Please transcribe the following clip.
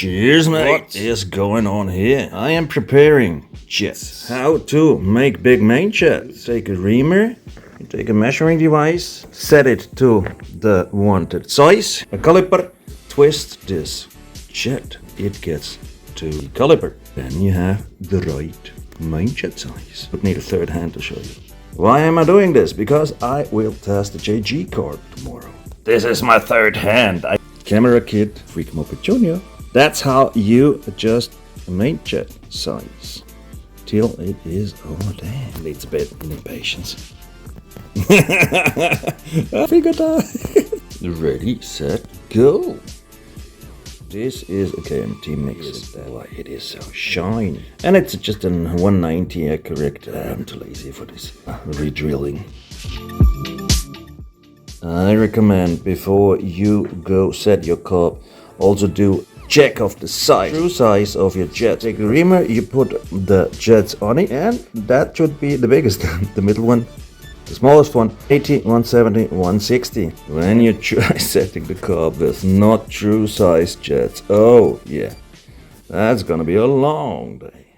Cheers, mate. What is going on here? I am preparing jets. How to make big main jets. Take a reamer, you take a measuring device, set it to the wanted size, a caliper, twist this jet, it gets to the caliper. Then you have the right main jet size. Would need a third hand to show you. Why am I doing this? Because I will test the JG carb tomorrow. This is my third hand. Camera kit, Freak Moped Junior. That's how you adjust the main jet size till it is, oh damn, needs a bit of impatience. I figured out. Ready, set, go. This is a KMT mix. That's why it is so shiny. And it's just a 190 correct. I'm too lazy for this re-drilling. I recommend before you go set your carb, also do check of the size, true size of your jet. Take the reamer, you put the jets on it, and that should be the biggest. The middle one, the smallest one, 80, 170, 160. When you try setting the carb with not true size jets, oh yeah, that's gonna be a long day.